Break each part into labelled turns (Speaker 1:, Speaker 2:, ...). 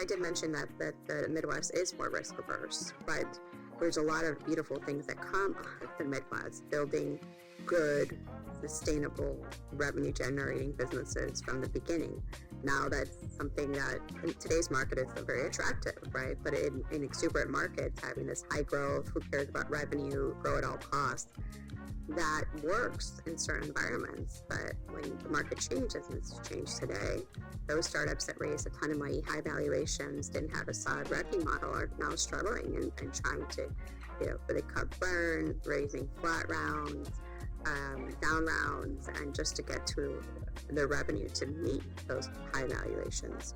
Speaker 1: I did mention that the Midwest is more risk averse, but there's a lot of beautiful things that come out of the Midwest, building good, sustainable, revenue generating businesses from the beginning. Now that's something that in today's market is very attractive, right? But in exuberant markets, having this high growth, who cares about revenue, grow at all costs, that works in certain environments. But when the market changes, and it's changed today, those startups that raised a ton of money, high valuations, didn't have a solid revenue model, are now struggling and trying to, they cut burn, raising flat rounds, down rounds, and just to get to the revenue to meet those high valuations.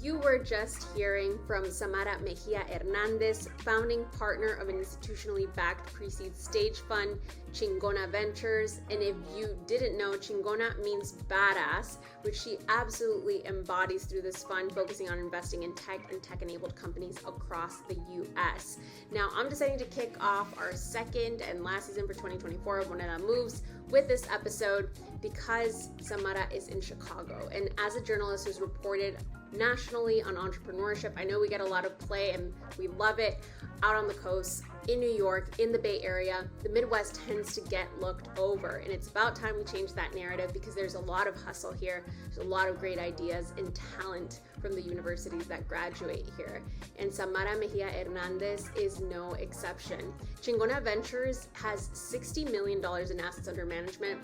Speaker 2: You were just hearing from Samara Hernandez, founding partner of an institutionally backed pre-seed stage fund, Chingona Ventures. And if you didn't know, Chingona means badass, which she absolutely embodies through this fund, focusing on investing in tech and tech-enabled companies across the U.S. Now, I'm deciding to kick off our second and last season for 2024 of Moneda Moves with this episode because Samara is in Chicago. And as a journalist who's reported nationally on entrepreneurship, I know we get a lot of play and we love it out on the coast, in New York, in the Bay Area. The Midwest tends to get looked over, and it's about time we change that narrative because there's a lot of hustle here. There's a lot of great ideas and talent from the universities that graduate here. And Samara Hernandez is no exception. Chingona Ventures has $60 million in assets under management,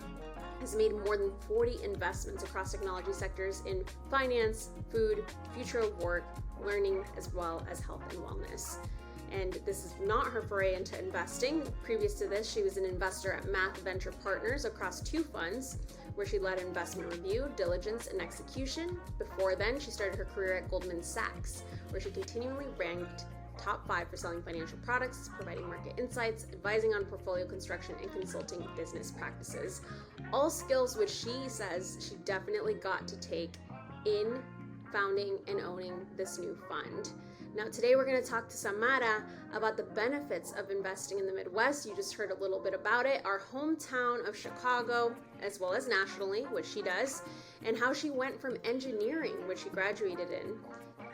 Speaker 2: has made more than 40 investments across technology sectors in finance, food, future of work, learning, as well as health and wellness. And this is not her foray into investing. Previous to this, she was an investor at Math Venture Partners across 2 funds, where she led investment review, diligence, and execution. Before then, she started her career at Goldman Sachs, where she continually ranked top 5 for selling financial products, providing market insights, advising on portfolio construction, and consulting business practices. All skills which she says she definitely got to take in founding and owning this new fund. Now, today we're going to talk to Samara about the benefits of investing in the Midwest. You just heard a little bit about it, our hometown of Chicago, as well as nationally, which she does, and how she went from engineering, which she graduated in,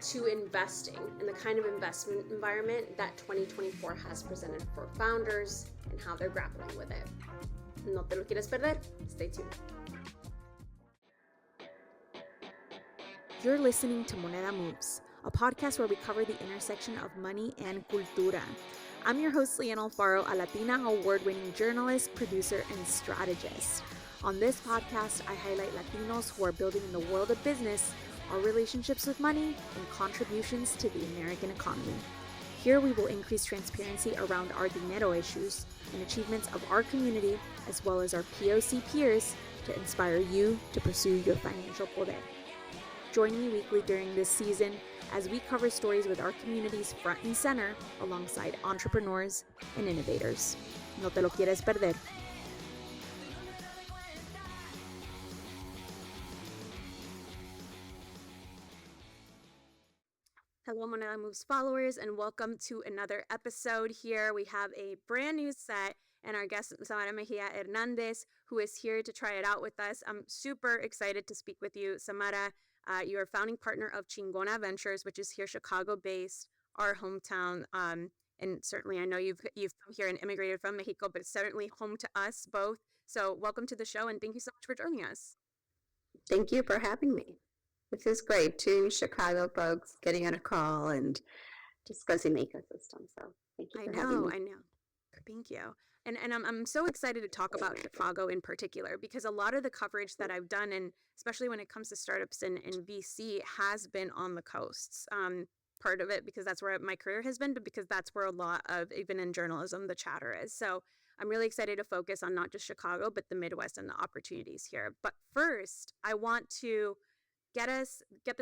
Speaker 2: to investing and the kind of investment environment that 2024 has presented for founders and how they're grappling with it. No te lo quieres perder. Stay tuned. You're listening to Moneda Moves, a podcast where we cover the intersection of money and cultura. I'm your host, Leanne Alfaro, a Latina award-winning journalist, producer, and strategist. On this podcast, I highlight Latinos who are building in the world of business, our relationships with money, and contributions to the American economy. Here we will increase transparency around our dinero issues and achievements of our community, as well as our POC peers, to inspire you to pursue your financial poder. Join me weekly during this season as we cover stories with our communities front and center alongside entrepreneurs and innovators. No te lo quieres perder. Hello, Moneda Moves followers, and welcome to another episode here. We have a brand new set, and our guest, Samara Hernandez, who is here to try it out with us. I'm super excited to speak with you, Samara. You are founding partner of Chingona Ventures, which is here Chicago-based, our hometown. And certainly, I know you've come here and immigrated from Mexico, but it's certainly home to us both. So welcome to the show, and thank you so much for joining us.
Speaker 1: Thank you for having me. This is great. 2 Chicago folks getting on a call and discussing the ecosystem. So thank you for having me.
Speaker 2: I know. Thank you. And I'm so excited to talk about Chicago in particular, because a lot of the coverage that I've done, and especially when it comes to startups in VC, has been on the coasts. Part of it because that's where my career has been, but because that's where a lot of, even in journalism, the chatter is. So I'm really excited to focus on not just Chicago, but the Midwest and the opportunities here. But first, I want to get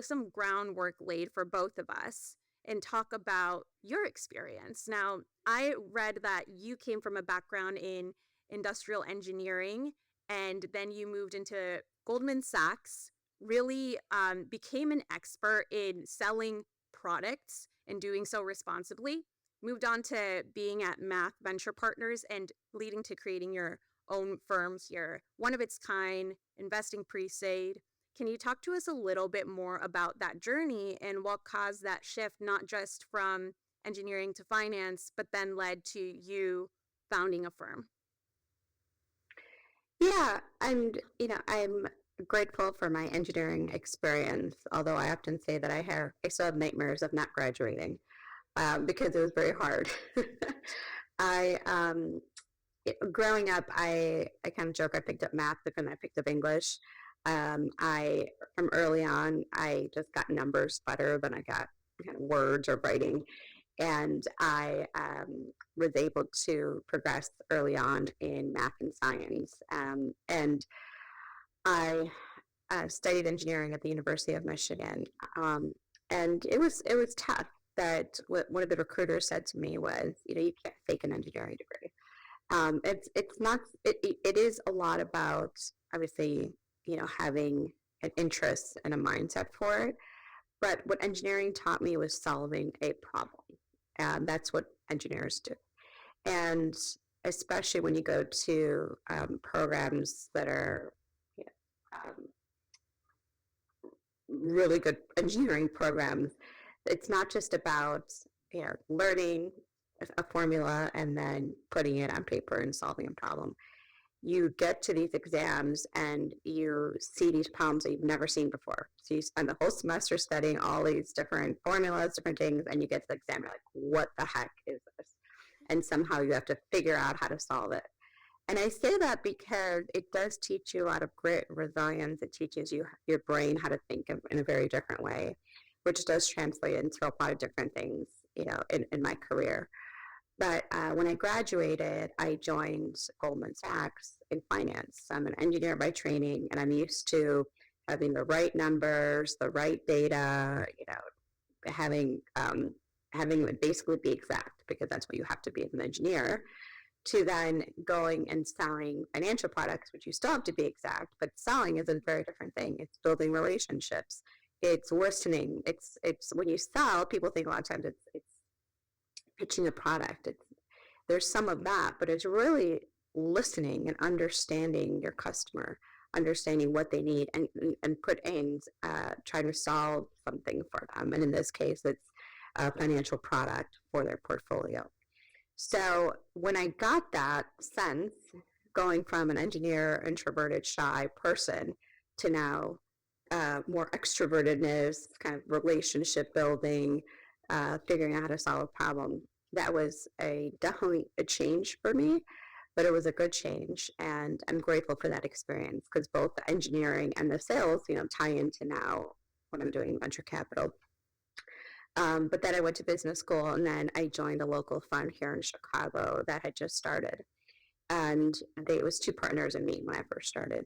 Speaker 2: some groundwork laid for both of us and talk about your experience. Now, I read that you came from a background in industrial engineering, and then you moved into Goldman Sachs, really became an expert in selling products and doing so responsibly, moved on to being at Math Venture Partners and leading to creating your own firm here, one of its kind, investing pre-seed,
Speaker 3: Can you talk to us a little bit more about that journey and what caused that shift, not just from engineering to finance, but then led to you founding a firm?
Speaker 1: Yeah, and I'm grateful for my engineering experience, although I often say that I still have nightmares of not graduating because it was very hard. I growing up, I kind of joke I picked up math, but then I picked up English. I From early on, I just got numbers better than I got kind of words or writing, and I was able to progress early on in math and science. And I studied engineering at the University of Michigan, and it was tough. That what one of the recruiters said to me was, you can't fake an engineering degree. It's not it is a lot about, obviously, having an interest and a mindset for it. But what engineering taught me was solving a problem, and that's what engineers do. And especially when you go to programs that are, you know, really good engineering programs, it's not just about learning a formula and then putting it on paper and solving a problem. You get to these exams and you see these problems that you've never seen before. So you spend the whole semester studying all these different formulas, different things, and you get to the exam, you're like, what the heck is this? And somehow you have to figure out how to solve it. And I say that because it does teach you a lot of grit, resilience. It teaches you your brain how to think in a very different way, which does translate into a lot of different things, in my career. But when I graduated, I joined Goldman Sachs in finance. I'm an engineer by training, and I'm used to having the right numbers, the right data, having it basically be exact, because that's what you have to be as an engineer, to then going and selling financial products, which you still have to be exact, but selling is a very different thing. It's building relationships. It's listening. It's when you sell, people think a lot of times it's pitching a product. There's some of that, but it's really listening and understanding your customer, understanding what they need, and trying to solve something for them. And in this case, it's a financial product for their portfolio. So when I got that sense, going from an engineer, introverted, shy person to now more extrovertedness, kind of relationship building, figuring out how to solve a problem, that was definitely a change for me, but it was a good change, and I'm grateful for that experience because both the engineering and the sales, tie into now what I'm doing in venture capital. But then I went to business school, and then I joined a local fund here in Chicago that had just started. And it was two partners and me when I first started,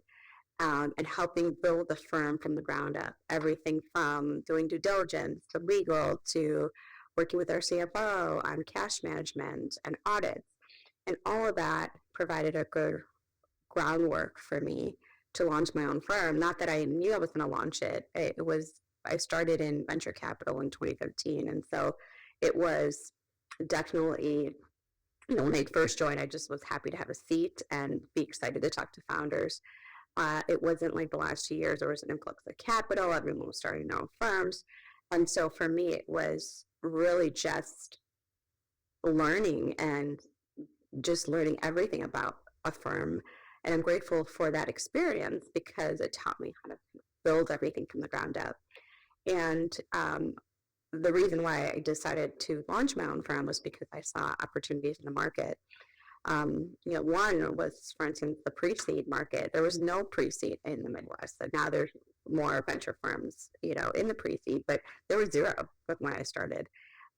Speaker 1: and helping build the firm from the ground up. Everything from doing due diligence to legal to working with our CFO on cash management and audits. And all of that provided a good groundwork for me to launch my own firm. Not that I knew I was going to launch it. I started in venture capital in 2015. And so it was definitely, when I first joined, I just was happy to have a seat and be excited to talk to founders. It wasn't like the last 2 years, there was an influx of capital. Everyone was starting their own firms. And so for me, it was really just learning everything about a firm. And I'm grateful for that experience because it taught me how to build everything from the ground up. And the reason why I decided to launch my own firm was because I saw opportunities in the market. One was, for instance, the pre-seed market. There was no pre-seed in the Midwest. And now there's more venture firms, in the pre-seed, but there was zero when I started.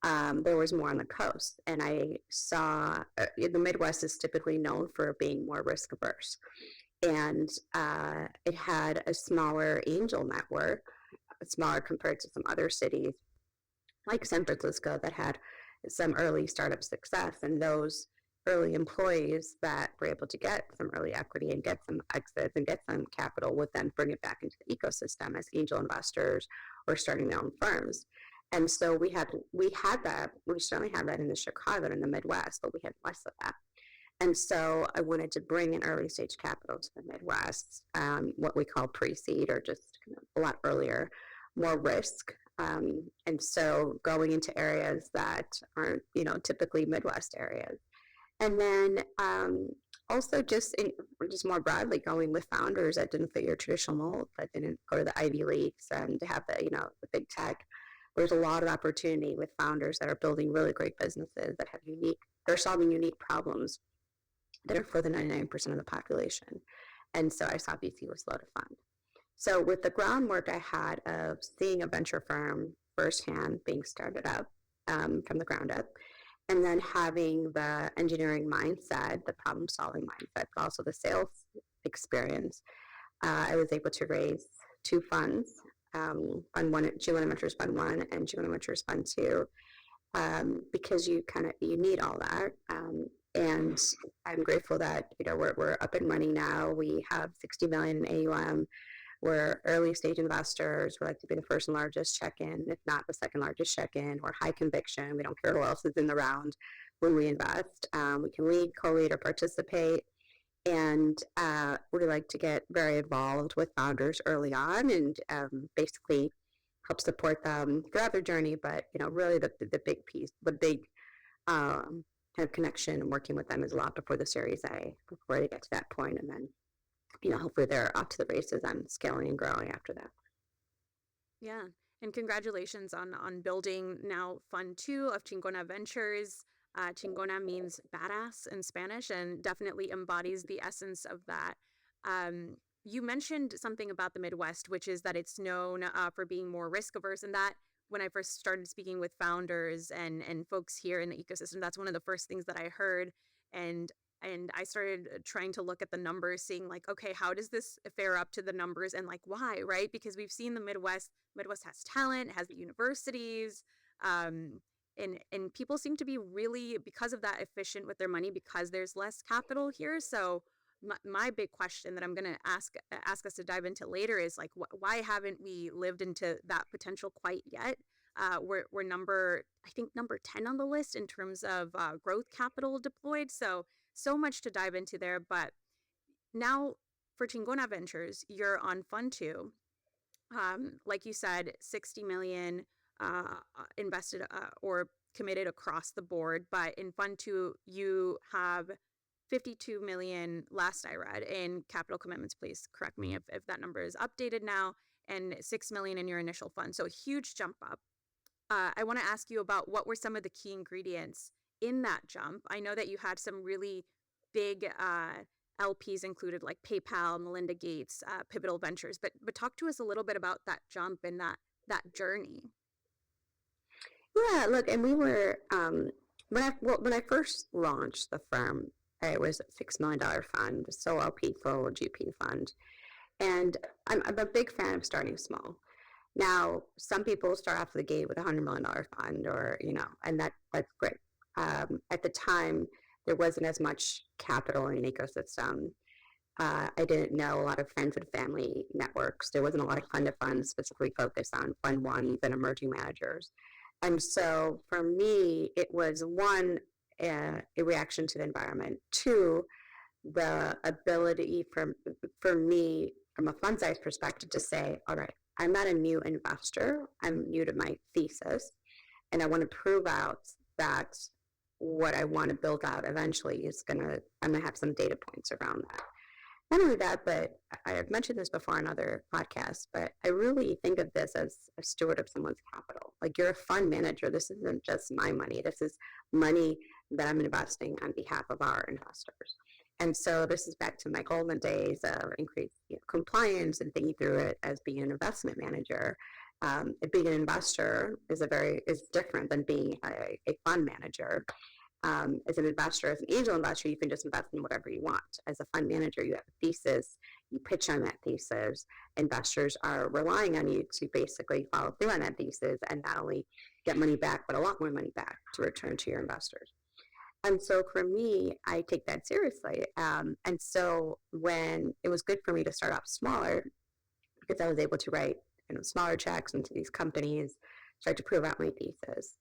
Speaker 1: There was more on the coast. And I saw the Midwest is typically known for being more risk averse. And it had a smaller angel network, smaller compared to some other cities like San Francisco that had some early startup success. And those early employees that were able to get some early equity and get some exits and get some capital would then bring it back into the ecosystem as angel investors or starting their own firms. And so we had that. We certainly had that in the Chicago and in the Midwest, but we had less of that. And so I wanted to bring in early stage capital to the Midwest, what we call pre-seed, or just kind of a lot earlier, more risk. And so going into areas that aren't, typically Midwest areas. And then also just more broadly going with founders that didn't fit your traditional mold, that didn't go to the Ivy Leagues and have the big tech. There's a lot of opportunity with founders that are building really great businesses that have they're solving unique problems that are for the 99% of the population. And so I saw VC was slow to fund. So with the groundwork I had of seeing a venture firm firsthand being started up from the ground up, and then having the engineering mindset, the problem-solving mindset, but also the sales experience, I was able to raise two funds, Fund 1, Chingona Ventures Fund 1 and Chingona Ventures Fund 2, because you need all that. And I'm grateful that we're up and running now. We have 60 million in AUM. We're early stage investors. We like to be the first and largest check-in, if not the second largest check-in. We're high conviction. We don't care who else is in the round when we invest. We can lead, co-lead, or participate. And we like to get very involved with founders early on and basically help support them throughout their journey. But really the big piece, the big kind of connection and working with them is a lot before the Series A, before they get to that point, and then hopefully they're off to the races on scaling and growing after that.
Speaker 3: Yeah. And congratulations on building now Fund 2 of Chingona Ventures. Chingona means badass in Spanish and definitely embodies the essence of that. You mentioned something about the Midwest, which is that it's known for being more risk averse, and that when I first started speaking with founders and folks here in the ecosystem, that's one of the first things that I heard. And I started trying to look at the numbers, seeing like, okay, how does this fare up to the numbers, and like why, right? Because we've seen the Midwest has talent, has the universities, and people seem to be really, because of that, efficient with their money because there's less capital here. So my big question that I'm going to ask us to dive into later is like, why haven't we lived into that potential quite yet? We're I think number 10 on the list in terms of growth capital deployed. So much to dive into there. But now for Chingona Ventures, you're on Fund 2. Like you said, 60 million invested or committed across the board. But in Fund 2, you have 52 million last I read in capital commitments. Please correct me if that number is updated now, and 6 million in your initial fund. So a huge jump up. I want to ask you about what were some of the key ingredients in that jump. I know that you had some really big LPs included, like PayPal, Melinda Gates, Pivotal Ventures, but talk to us a little bit about that jump and that journey.
Speaker 1: Yeah, look, and we were when I first launched the firm, it was a $6 million fund, so LP full GP fund, and I'm a big fan of starting small. Now, some people start off the gate with a $100 million fund, or and that's great. At the time, there wasn't as much capital in an ecosystem. I didn't know a lot of friends and family networks. There wasn't a lot of fund of funds specifically focused on Fund 1 and emerging managers. And so for me, it was one, a reaction to the environment. Two, the ability for me, from a fund size perspective, to say, all right, I'm not a new investor. I'm new to my thesis. And I want to prove out that what I want to build out eventually I'm going to have some data points around that. Not only that, but I have mentioned this before on other podcasts, but I really think of this as a steward of someone's capital. Like, you're a fund manager. This isn't just my money. This is money that I'm investing on behalf of our investors. And so this is back to my golden days of increased compliance and thinking through it as being an investment manager. Being an investor is different than being a fund manager. As an investor, as an angel investor, you can just invest in whatever you want. As a fund manager, you have a thesis, you pitch on that thesis. Investors are relying on you to basically follow through on that thesis and not only get money back, but a lot more money back to return to your investors. And so for me, I take that seriously. And so when it was good for me to start off smaller, because I was able to write smaller checks into these companies, start to prove out my thesis.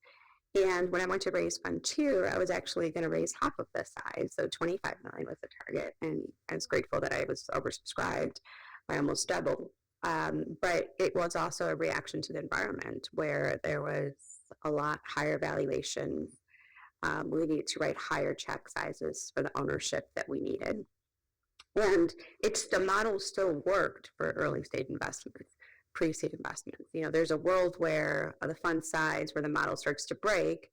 Speaker 1: And when I went to raise fund two, I was actually going to raise half of this size. So 25 million was the target. And I was grateful that I was oversubscribed by almost double. But it was also a reaction to the environment where there was a lot higher valuation. We needed to write higher check sizes for the ownership that we needed. And the model still worked for early stage investments, pre-seed investments. There's a world where the fund size, where the model starts to break,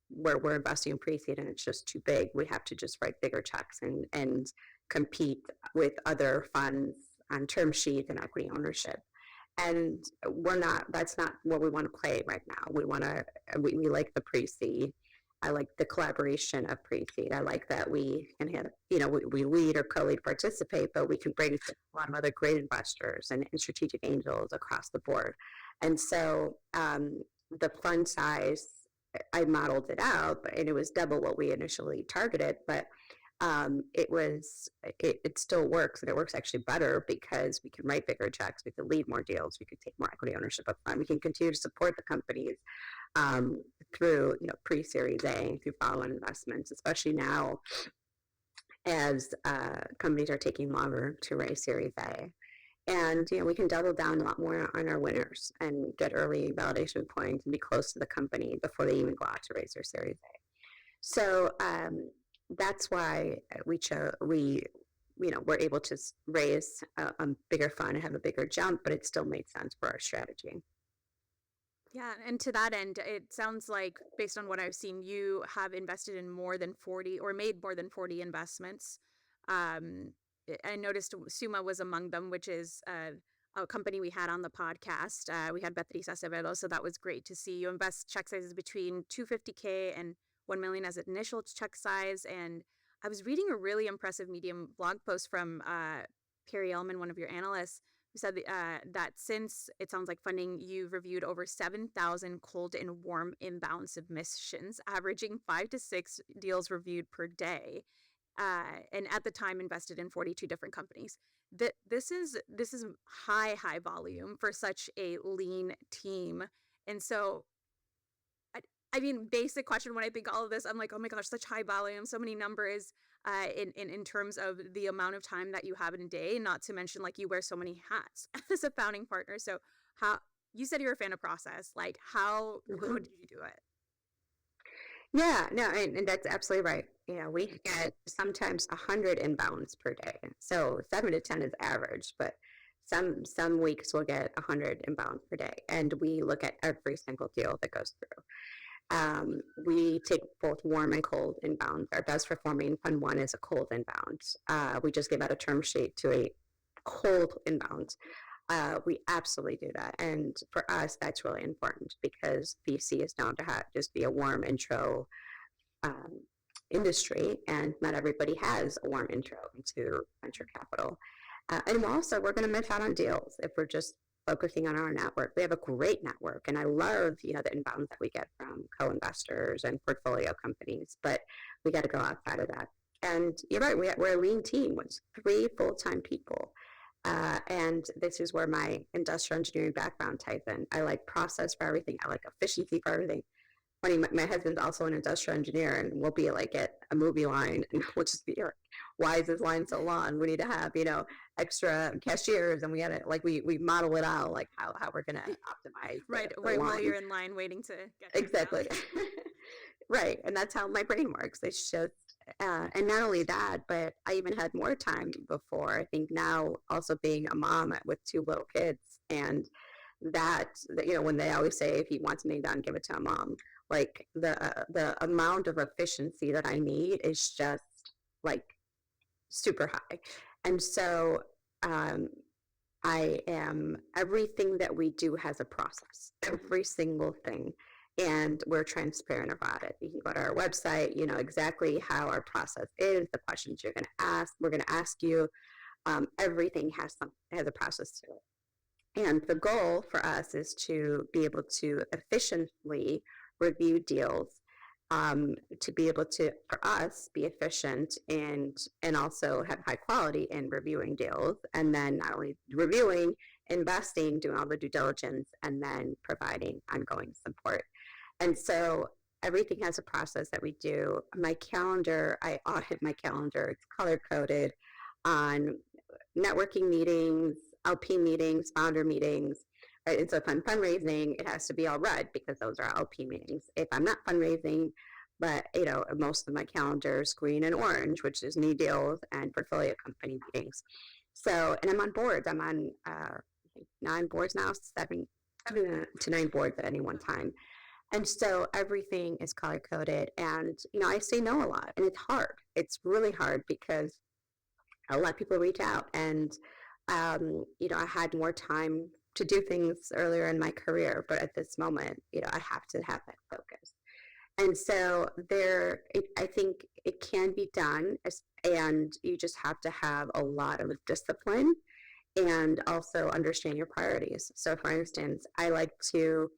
Speaker 1: where we're investing in pre-seed and it's just too big. We have to just write bigger checks and compete with other funds on term sheets and equity ownership. And that's not what we want to play right now. We like the pre-seed. I like the collaboration of pre-seed. I like that we can have, we lead or co-lead participate, but we can bring a lot of other great investors and strategic angels across the board. And so the fund size, I modeled it out, and it was double what we initially targeted, but it still works, and it works actually better because we can write bigger checks, we can lead more deals, we can take more equity ownership up front, we can continue to support the companies through pre-Series A, through follow-on investments, especially now as companies are taking longer to raise Series A. And we can double down a lot more on our winners and get early validation points and be close to the company before they even go out to raise their Series A. So that's why we're able to raise a bigger fund and have a bigger jump, but it still made sense for our strategy.
Speaker 3: Yeah, and to that end, it sounds like, based on what I've seen, you have invested in more than 40 or made more than 40 investments. I noticed Suma was among them, which is a company we had on the podcast. We had Beatriz Acevedo, so that was great to see. You invest check sizes between $250K and $1 million as an initial check size. And I was reading a really impressive Medium blog post from Perry Ellman, one of your analysts, who said that since it sounds like funding, you've reviewed over 7,000 cold and warm inbound submissions, averaging 5 to 6 deals reviewed per day, and at the time invested in 42 different companies. This is high volume for such a lean team, and so. I mean, basic question when I think all of this, I'm like, oh my gosh, such high volume, so many numbers in terms of the amount of time that you have in a day, not to mention like you wear so many hats as a founding partner. So you said you're a fan of process, like how did you do it?
Speaker 1: Yeah, no, and that's absolutely right. We get sometimes 100 inbounds per day. So 7 to 10 is average, but some weeks we'll get 100 inbounds per day. And we look at every single deal that goes through. We take both warm and cold inbound. Our best performing fund one is a cold inbound. We just gave out a term sheet to a cold inbound. We absolutely do that. And for us, that's really important because VC is known to just be a warm intro industry, and not everybody has a warm intro into venture capital. And we're going to miss out on deals if we're just focusing on our network. We have a great network, and I love, the inbounds that we get from co-investors and portfolio companies, but we got to go outside of that. And you're right, we're a lean team with 3 full-time people. And this is where my industrial engineering background ties in. I like process for everything. I like efficiency for everything. Funny, my husband's also an industrial engineer, and we'll be like at a movie line, and we'll just be like, why is this line so long? We need to have, extra cashiers, and we had to, like, we model it out, like how we're going to optimize.
Speaker 3: Right, while you're in line waiting to get
Speaker 1: exactly. Right, and that's how my brain works. It's just, and not only that, but I even had more time before. I think now also being a mom with 2 little kids, and that, when they always say, if you want something done, give it to a mom. Like the amount of efficiency that I need is just like super high. And so everything that we do has a process, every single thing. And we're transparent about it. You can go to our website, exactly how our process is, the questions you're going to ask. We're going to ask you. Everything has a process to it. And the goal for us is to be able to efficiently review deals, to be able to, for us, be efficient and also have high quality in reviewing deals, and then not only reviewing, investing, doing all the due diligence, and then providing ongoing support. And so everything has a process that we do. My calendar, I audit my calendar. It's color coded on networking meetings, LP meetings, founder meetings. Right? And so if I'm fundraising, it has to be all red because those are LP meetings. If I'm not fundraising, but most of my calendar is green and orange, which is new deals and portfolio company meetings. So, and I'm on boards. I'm on 9 boards now, 7 to 9 boards at any one time. And so everything is color coded. And, I say no a lot. And it's hard. It's really hard because a lot of people reach out. And, I had more time to do things earlier in my career. But at this moment, I have to have that focus. And so I think it can be done. And you just have to have a lot of discipline and also understand your priorities. So, for instance, I like to,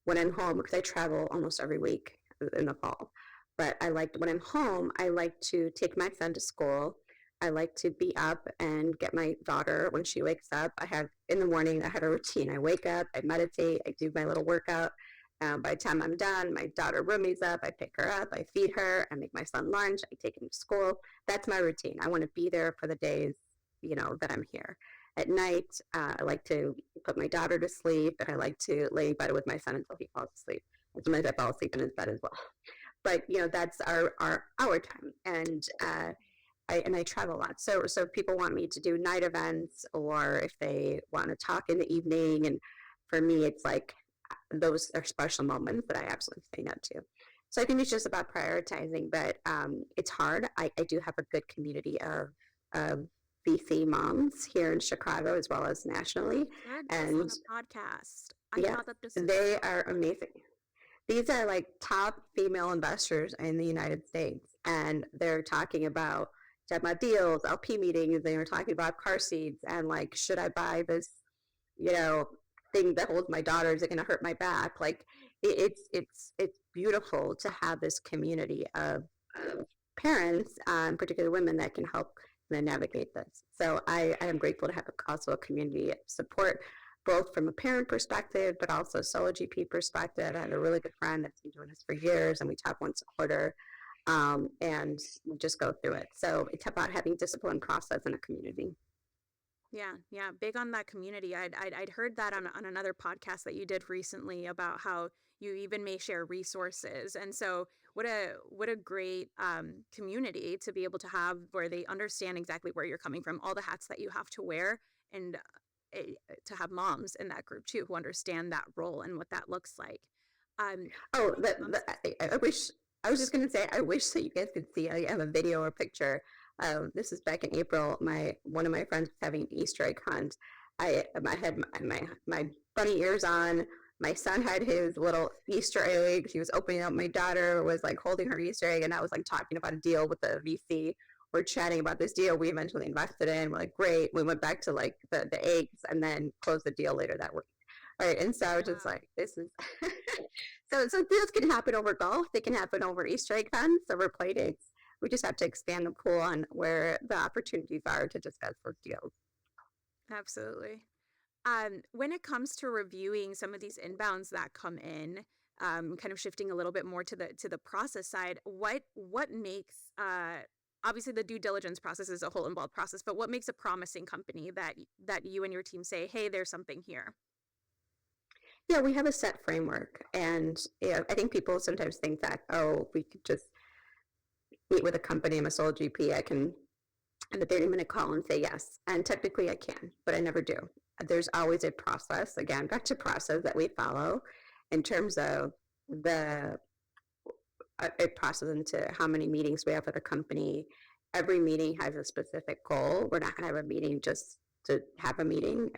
Speaker 1: when I'm home, because I travel almost every week in the fall, but when I'm home, I like to take my son to school. I like to be up and get my daughter when she wakes up. In the morning, I have a routine. I wake up, I meditate, I do my little workout. By the time I'm done, my daughter roomies up, I pick her up, I feed her, I make my son lunch, I take him to school. That's my routine. I want to be there for the days, that I'm here. At night, I like to put my daughter to sleep, and I like to lay in bed with my son until he falls asleep. And sometimes I fall asleep in his bed as well. But, that's our time. And I travel a lot. So if people want me to do night events, or if they want to talk in the evening, and for me, it's like those are special moments that I absolutely say no to. So I think it's just about prioritizing, but it's hard. I do have a good community of VC moms here in Chicago as well as nationally.
Speaker 3: And on a podcast. I thought that
Speaker 1: they are amazing. These are like top female investors in the United States, and they're talking about deals, LP meetings. They were talking about car seats and like, should I buy this, thing that holds my daughter? Is it going to hurt my back? Like, it's beautiful to have this community of parents, particularly women, that can help them navigate this. So I am grateful to have also a community support, both from a parent perspective, but also solo GP perspective. I have a really good friend that's been doing this for years, and we talk once a quarter, and we just go through it. So it's about having discipline, process, and a community.
Speaker 3: Yeah, big on that community. I'd heard that on another podcast that you did recently about how you even may share resources, and so what a great community to be able to have, where they understand exactly where you're coming from, all the hats that you have to wear, and to have moms in that group too who understand that role and what that looks like.
Speaker 1: I wish. I was just going to say, I wish that you guys could see. I have a video or picture. This is back in April. One of my friends was having an Easter egg hunt. I had my bunny ears on. My son had his little Easter eggs. He was opening up. My daughter was like holding her Easter egg, and I was like talking about a deal with the VC. We're chatting about this deal we eventually invested in. We're like, great. We went back to like the eggs and then closed the deal later that week. Right. And so I was just like, this is so deals can happen over golf. They can happen over Easter egg hunts, over play dates. We just have to expand the pool on where the opportunities are to discuss those deals.
Speaker 3: Absolutely. When it comes to reviewing some of these inbounds that come in, kind of shifting a little bit more to the process side, what makes obviously the due diligence process is a whole involved process, but what makes a promising company that you and your team say, hey, there's something here?
Speaker 1: Yeah, we have a set framework, and I think people sometimes think that, we could just meet with a company. I'm a sole GP. I can have a 30-minute call and say yes, and technically I can, but I never do. There's always a process, again, back to process, that we follow in terms of a process into how many meetings we have with a company. Every meeting has a specific goal. We're not going to have a meeting just to have a meeting.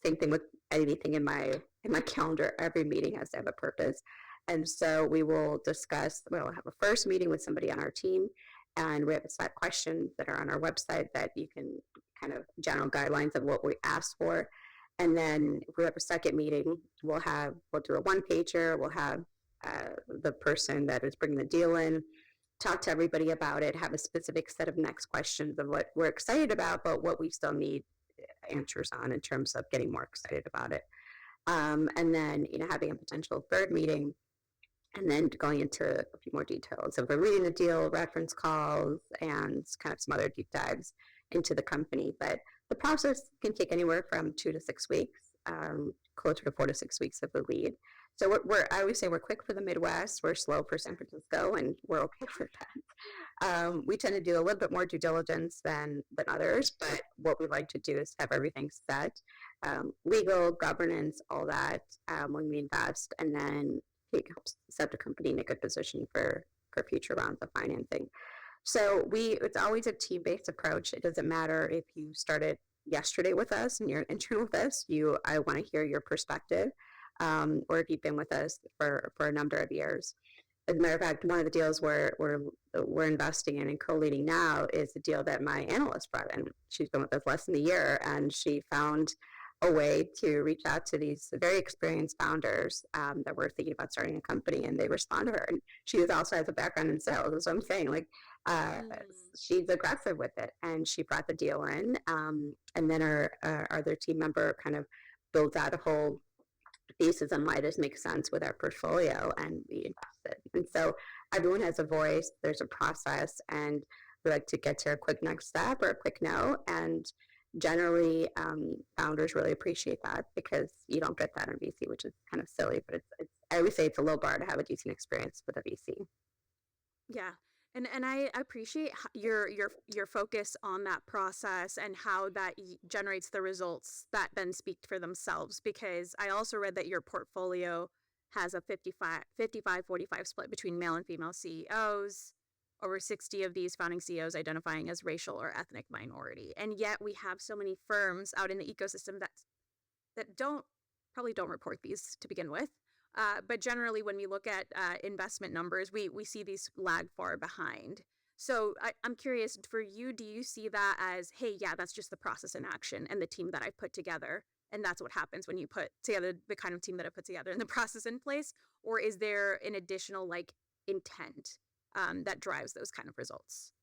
Speaker 1: Same thing with anything in my calendar. Every meeting has to have a purpose. And so we'll have a first meeting with somebody on our team, and we have a set of questions that are on our website that you can kind of general guidelines of what we asked for. And then if we have a second meeting, we'll do a one-pager. We'll have the person that is bringing the deal in talk to everybody about it, have a specific set of next questions of what we're excited about, but what we still need answers on in terms of getting more excited about it. And then, having a potential third meeting and then going into a few more details of reading the deal, reference calls, and kind of some other deep dives into the company. But the process can take anywhere from 2 to 6 weeks, closer to 4 to 6 weeks of the lead. So I always say we're quick for the Midwest, we're slow for San Francisco, and we're okay for that. We tend to do a little bit more due diligence than others, but what we like to do is have everything set, legal, governance, all that, when we invest, and then it helps set the company in a good position for future rounds of financing. So it's always a team-based approach. It doesn't matter if you started yesterday with us and you're an intern with us. I want to hear your perspective, or if you've been with us for a number of years. As a matter of fact, one of the deals we're investing in and co-leading now is the deal that my analyst brought in. She's been with us less than a year, and she found a way to reach out to these very experienced founders that were thinking about starting a company, and they respond to her. And she also has a background in sales. That's what I'm saying. Like, she's aggressive with it, and she brought the deal in. And then our other team member kind of built out a whole thesis on why this makes sense with our portfolio, and we invested. And so everyone has a voice. There's a process, and we like to get to a quick next step or a quick no. And generally, founders really appreciate that, because you don't get that in VC, which is kind of silly, but it's I always say it's a low bar to have a decent experience with a VC.
Speaker 3: Yeah. And I appreciate your focus on that process and how that generates the results that then speak for themselves, because I also read that your portfolio has a 55-45 split between male and female CEOs, over 60 of these founding CEOs identifying as racial or ethnic minority. And yet we have so many firms out in the ecosystem that probably don't report these to begin with. But generally, when we look at investment numbers, we see these lag far behind. So I'm curious, for you, do you see that as, hey, yeah, that's just the process in action and the team that I've put together, and that's what happens when you put together the kind of team that I put together and the process in place? Or is there an additional intent that drives those kind of results?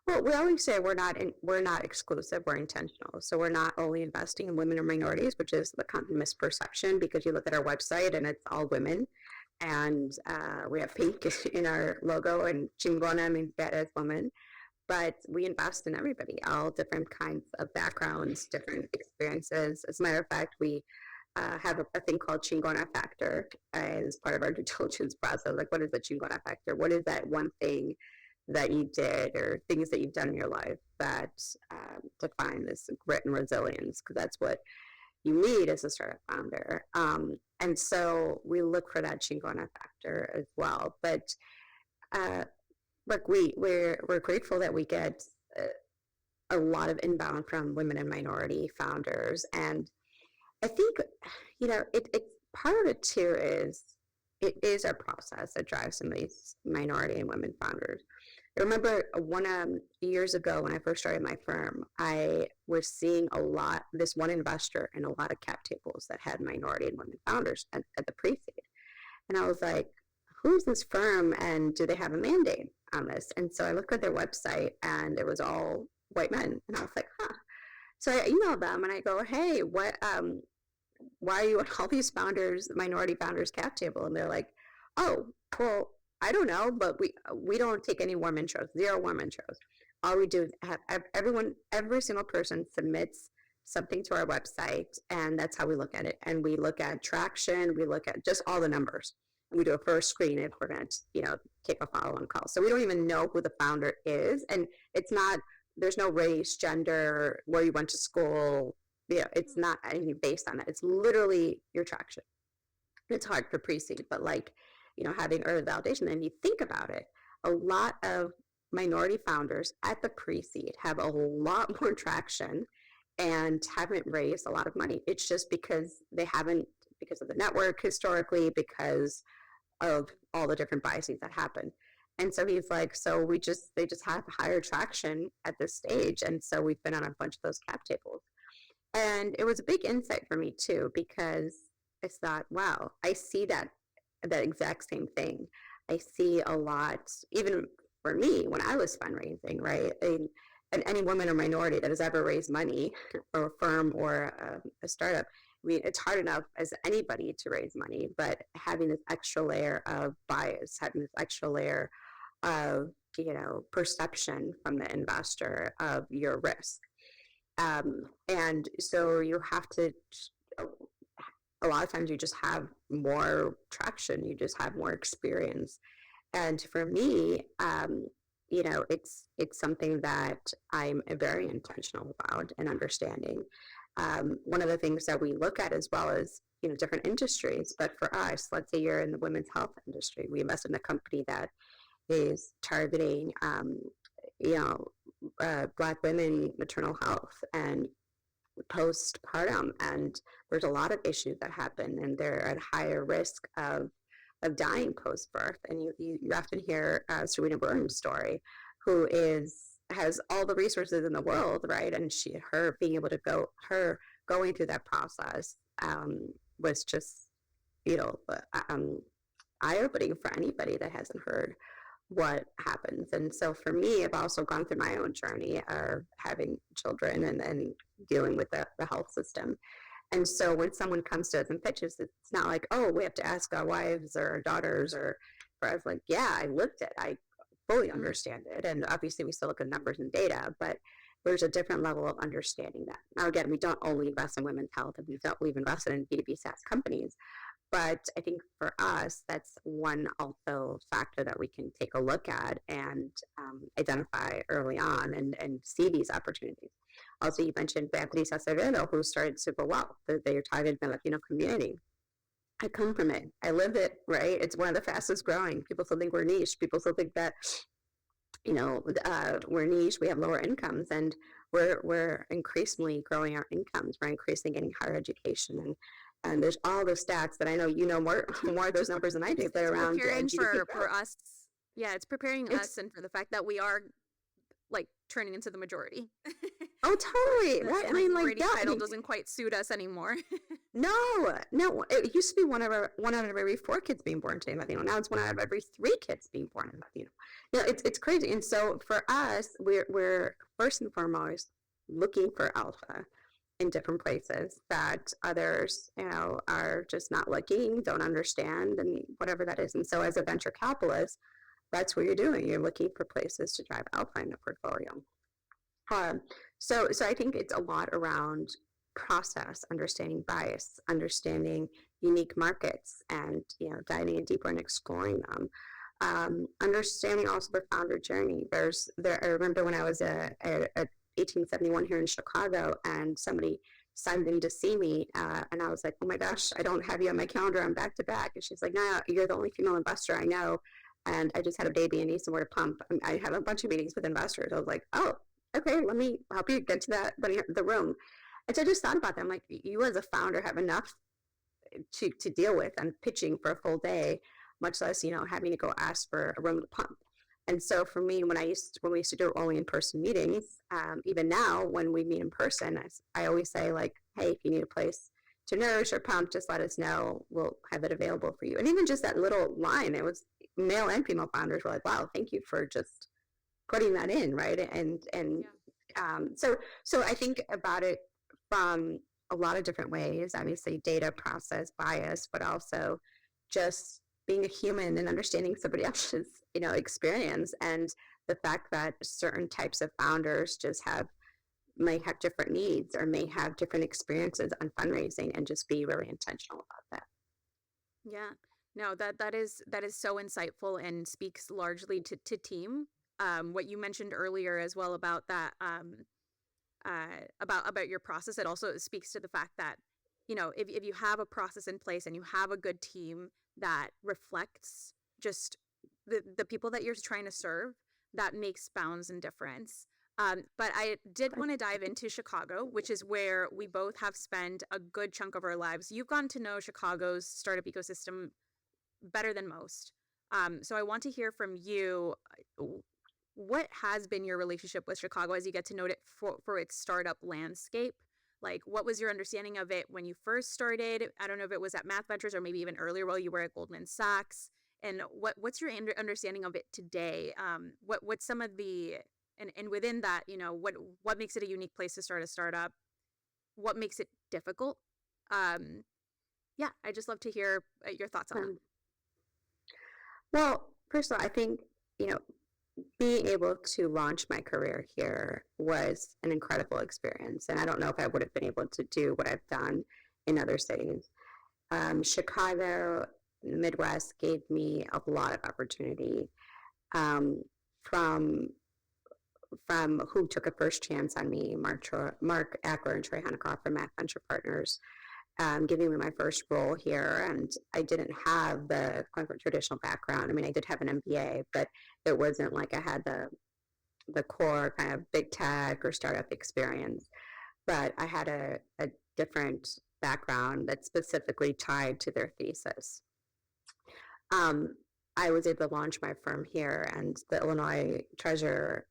Speaker 1: Well, we always say we're not exclusive, we're intentional. So we're not only investing in women or minorities, which is the common misperception, because you look at our website and it's all women, and we have pink in our logo, and Chingona means badass woman. But we invest in everybody, all different kinds of backgrounds, different experiences. As a matter of fact, we have a thing called Chingona Factor as part of our due diligence process. Like, what is the Chingona Factor? What is that one thing that you did, or things that you've done in your life that define this grit and resilience? Because that's what you need as a startup founder. And so we look for that Chingona Factor as well. But look, we're grateful that we get a lot of inbound from women and minority founders. And I think, it part of it too is it is our process that drives some of these minority and women founders. I remember years ago when I first started my firm, I was seeing this one investor in a lot of cap tables that had minority and women founders at the pre-seed. And I was like, who's this firm, and do they have a mandate on this? And so I looked at their website, and it was all white men. And I was like, huh. So I emailed them and I go, hey, why are you on all these minority founders cap table? And they're like, oh, well, I don't know, but we don't take any warm intros, 0 warm intros. All we do is have every single person submits something to our website, and that's how we look at it. And we look at traction, we look at just all the numbers. And we do a first screen if we're going to, take a follow-on call. So we don't even know who the founder is, and there's no race, gender, where you went to school. It's not anything based on that. It's literally your traction. It's hard for pre-seed, but having early validation. And you think about it, a lot of minority founders at the pre-seed have a lot more traction and haven't raised a lot of money. It's just because they haven't, because of the network historically, because of all the different biases that happen. And so he's like, they just have higher traction at this stage. And so we've been on a bunch of those cap tables. And it was a big insight for me too, because I thought, wow, I see that exact same thing. I see a lot, even for me, when I was fundraising, right? And any woman or minority that has ever raised money for a firm or a startup I mean, it's hard enough as anybody to raise money, but having this extra layer of bias, having this extra layer of, perception from the investor of your risk. And so you have to, a lot of times you just have more traction, you just have more experience. And for me, it's something that I'm very intentional about and understanding. One of the things that we look at as well as different industries, but for us, let's say you're in the women's health industry, we invest in a company that is targeting, Black women maternal health and postpartum, and there's a lot of issues that happen, and they're at higher risk of dying post birth. And you often hear Serena Williams' story, who has all the resources in the world, right? And her being able to going through that process was just eye opening for anybody that hasn't heard what happens. And so for me, I've also gone through my own journey of having children and dealing with the health system. And so when someone comes to us and pitches, it's not like, oh, we have to ask our wives or our daughters I was like, yeah, I lived it. I fully understand it. And obviously we still look at numbers and data, but there's a different level of understanding that. Now, again, we don't only invest in women's health, and we've invested in B2B SaaS companies. But I think for us, that's one also factor that we can take a look at and identify early on and see these opportunities. Also, you mentioned Beatriz Acevedo, who started super well. They're targeted in the Latino community. I come from it. I live it, right? It's one of the fastest growing. People still think we're niche. People still think that, we're niche. We have lower incomes, and we're increasingly growing our incomes. We're increasingly getting higher education, and there's all the stats that I know more of those numbers than I do. But around
Speaker 3: preparing for us, yeah, it's preparing us, and for the fact that we are like turning into the majority.
Speaker 1: Oh, totally. Right. I mean, like that
Speaker 3: title doesn't quite suit us anymore.
Speaker 1: No. It used to be one out of every 4 kids being born to Latino. Now it's 1 out of every 3 kids being born in Latino. It's crazy. And so for us, we're first and foremost looking for alpha in different places that others, are just not looking, don't understand, and whatever that is. And so as a venture capitalist, that's what you're doing. You're looking for places to drive alpha in a portfolio. So I think it's a lot around process, understanding bias, understanding unique markets, and diving in deeper and exploring them. Understanding also the founder journey. I remember when I was at 1871 here in Chicago, and somebody signed in to see me, and I was like, oh my gosh, I don't have you on my calendar. I'm back to back. And she's like, no, you're the only female investor I know, and I just had a baby and need somewhere to pump. I have a bunch of meetings with investors. I was like, oh, okay, let me help you get to the room. And so I just thought about that. I'm like, you as a founder have enough to deal with and pitching for a full day, much less, having to go ask for a room to pump. And so for me, when we used to do only in-person meetings, even now when we meet in person, I always say, like, hey, if you need a place to nourish or pump, just let us know. We'll have it available for you. And even just that little line, it was male and female founders were like, wow, thank you for just putting that in, right? So I think about it from a lot of different ways. Obviously, data, process, bias, but also just being a human and understanding somebody else's, experience, and the fact that certain types of founders may have different needs or may have different experiences on fundraising, and just be really intentional about that.
Speaker 3: Yeah, no, that is so insightful and speaks largely to team. What you mentioned earlier as well about that, about your process, it also speaks to the fact that, if you have a process in place and you have a good team that reflects just the people that you're trying to serve, that makes bounds and difference. But I did want to dive into Chicago, which is where we both have spent a good chunk of our lives. You've gotten to know Chicago's startup ecosystem better than most. So I want to hear from you. What has been your relationship with Chicago as you get to know it for its startup landscape? Like, what was your understanding of it when you first started? I don't know if it was at Math Ventures or maybe even earlier while you were at Goldman Sachs. And what's your understanding of it today? What's some of the, and within that, what makes it a unique place to start a startup? What makes it difficult? Yeah, I just love to hear your thoughts on that.
Speaker 1: Well, first of all, I think, you know, being able to launch my career here was an incredible experience. And I don't know if I would have been able to do what I've done in other cities. Chicago, the Midwest gave me a lot of opportunity, um, from who took a first chance on me, Mark Ackler and Trey Honeycroft from Mac Venture Partners, giving me my first role here. And I didn't have the quote unquote traditional background. I mean, I did have an MBA, but it wasn't like I had the core kind of big tech or startup experience. But I had a different background that's specifically tied to their thesis. Um, I was able to launch my firm here, and the Illinois treasurer,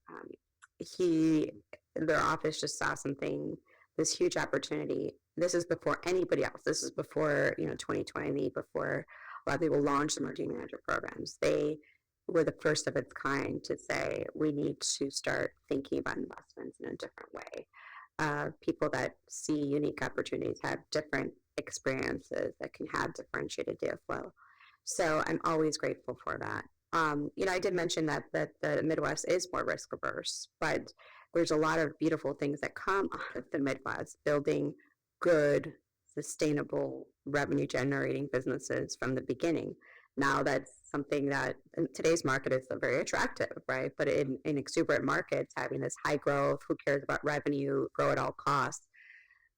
Speaker 1: their office just saw something, this huge opportunity. This is before anybody else. This is before 2020, before a lot of people launched emerging manager programs. They were the first of its kind to say we need to start thinking about investments in a different way. People that see unique opportunities have different experiences that can have differentiated deal flow. So I'm always grateful for that. I did mention that the Midwest is more risk averse, but there's a lot of beautiful things that come out of the Midwest, building good, sustainable, revenue generating businesses from the beginning. Now that's something that in today's market is very attractive, right? But in exuberant markets, having this high growth, who cares about revenue, grow at all costs,